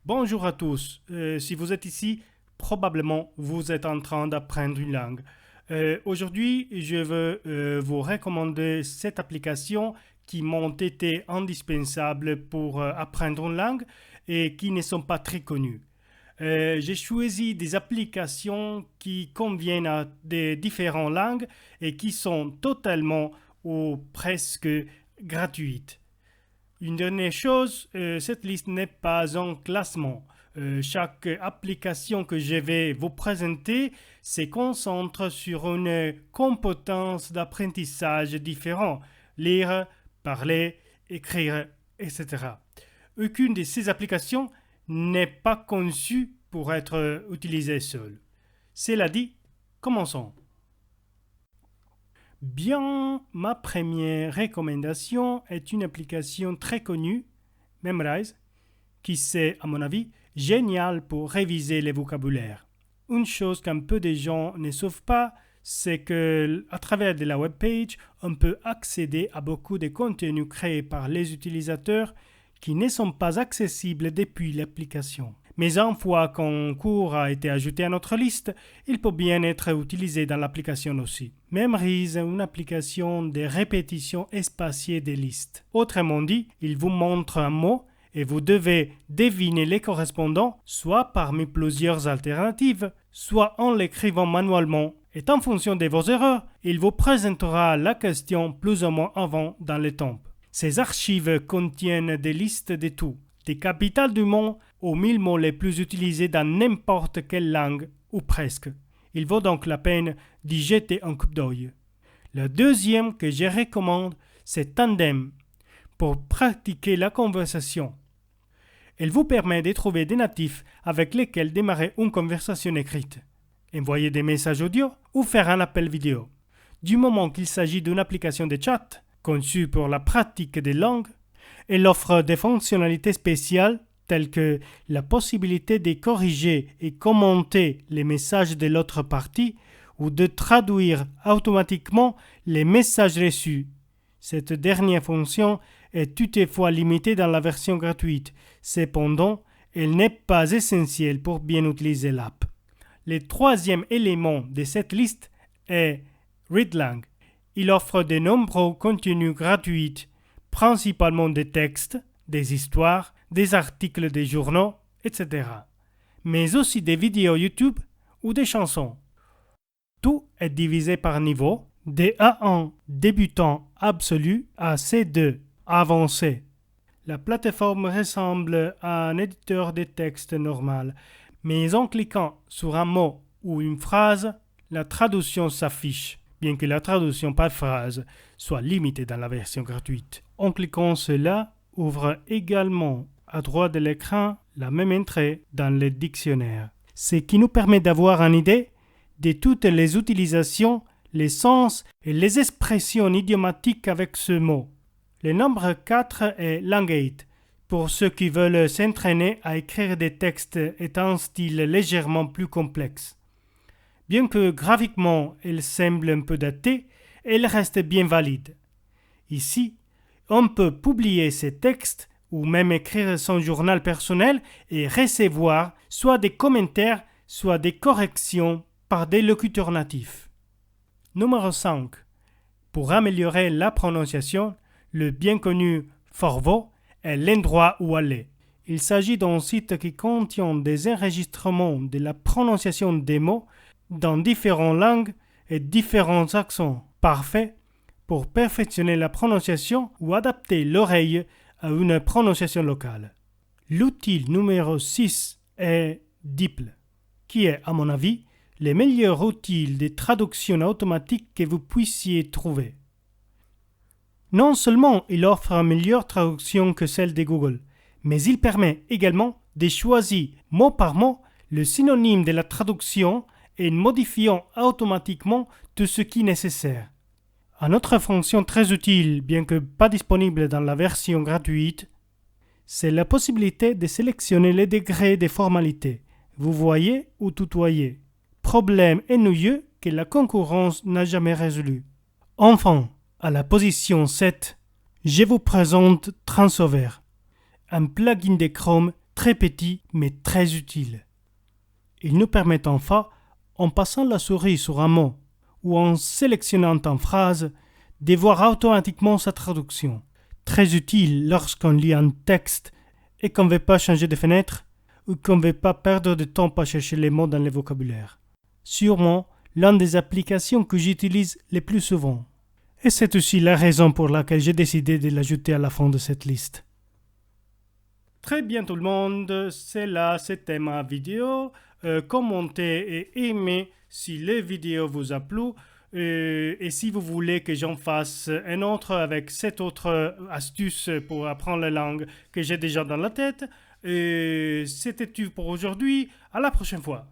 Bonjour à tous. Si vous êtes ici, probablement vous êtes en train d'apprendre une langue. Aujourd'hui, je veux vous recommander cette application qui m'ont été indispensables pour apprendre une langue et qui ne sont pas très connues. J'ai choisi des applications qui conviennent à des différentes langues et qui sont totalement ou presque gratuites. Une dernière chose, cette liste n'est pas un classement. Chaque application que je vais vous présenter se concentre sur une compétence d'apprentissage différente. Lire, parler, écrire, etc. Aucune de ces applications n'est pas conçue pour être utilisée seule. Cela dit, commençons. Bien, ma première recommandation est une application très connue, Memrise, qui c'est, à mon avis, génial pour réviser le vocabulaire. Une chose qu'un peu de gens ne savent pas, c'est qu'à travers de la webpage, on peut accéder à beaucoup de contenus créés par les utilisateurs qui ne sont pas accessibles depuis l'application. Mais une fois qu'un cours a été ajouté à notre liste, il peut bien être utilisé dans l'application aussi. Memrise est une application de répétition espacée des listes. Autrement dit, il vous montre un mot et vous devez deviner les correspondants soit parmi plusieurs alternatives, soit en l'écrivant manuellement. Et en fonction de vos erreurs, il vous présentera la question plus ou moins avant dans le temps. Ces archives contiennent des listes de tout, des capitales du monde aux 1000 mots les plus utilisés dans n'importe quelle langue, ou presque. Il vaut donc la peine d'y jeter un coup d'œil. Le deuxième que je recommande, c'est Tandem, pour pratiquer la conversation. Elle vous permet de trouver des natifs avec lesquels démarrer une conversation écrite, envoyer des messages audio ou faire un appel vidéo. Du moment qu'il s'agit d'une application de chat, conçue pour la pratique des langues, elle offre des fonctionnalités spéciales telles que la possibilité de corriger et commenter les messages de l'autre partie ou de traduire automatiquement les messages reçus. Cette dernière fonction est toutefois limitée dans la version gratuite. Cependant, elle n'est pas essentielle pour bien utiliser l'app. Le troisième élément de cette liste est Readlang. Il offre de nombreux contenus gratuits, principalement des textes, des histoires, des articles de journaux, etc. Mais aussi des vidéos YouTube ou des chansons. Tout est divisé par niveau, de A1 débutant absolu à C2 avancé. La plateforme ressemble à un éditeur de texte normal, mais en cliquant sur un mot ou une phrase, la traduction s'affiche, bien que la traduction par phrase soit limitée dans la version gratuite. En cliquant cela, ouvre également à droite de l'écran la même entrée dans le dictionnaire, ce qui nous permet d'avoir une idée de toutes les utilisations, les sens et les expressions idiomatiques avec ce mot. Le nombre 4 est Langate, pour ceux qui veulent s'entraîner à écrire des textes et un style légèrement plus complexe. Bien que graphiquement elle semble un peu datée, elle reste bien valide. Ici, on peut publier ses textes ou même écrire son journal personnel et recevoir soit des commentaires, soit des corrections par des locuteurs natifs. Numéro 5. Pour améliorer la prononciation, le bien connu Forvo est l'endroit où aller. Il s'agit d'un site qui contient des enregistrements de la prononciation des mots dans différentes langues et différents accents, parfait pour perfectionner la prononciation ou adapter l'oreille à une prononciation locale. L'outil numéro 6 est DeepL, qui est, à mon avis, le meilleur outil de traduction automatique que vous puissiez trouver. Non seulement il offre une meilleure traduction que celle de Google, mais il permet également de choisir mot par mot le synonyme de la traduction et modifiant automatiquement tout ce qui est nécessaire. Une autre fonction très utile, bien que pas disponible dans la version gratuite, c'est la possibilité de sélectionner les degrés de formalité. Vous voyez ou tutoyer. Problème ennuyeux que la concurrence n'a jamais résolu. Enfin, à la position 7, je vous présente Transover, un plugin de Chrome très petits mais très utiles. Ils nous permettent enfin, en passant la souris sur un mot ou en sélectionnant une phrase, de voir automatiquement sa traduction. Très utile lorsqu'on lit un texte et qu'on ne veut pas changer de fenêtre ou qu'on ne veut pas perdre de temps à chercher les mots dans le vocabulaire. Sûrement, l'une des applications que j'utilise le plus souvent. Et c'est aussi la raison pour laquelle j'ai décidé de l'ajouter à la fin de cette liste. Très bien tout le monde, c'était ma vidéo. Commentez et aimez si la vidéo vous a plu. Et si vous voulez que j'en fasse un autre avec cette autre astuce pour apprendre la langue que j'ai déjà dans la tête, c'était tout pour aujourd'hui. À la prochaine fois.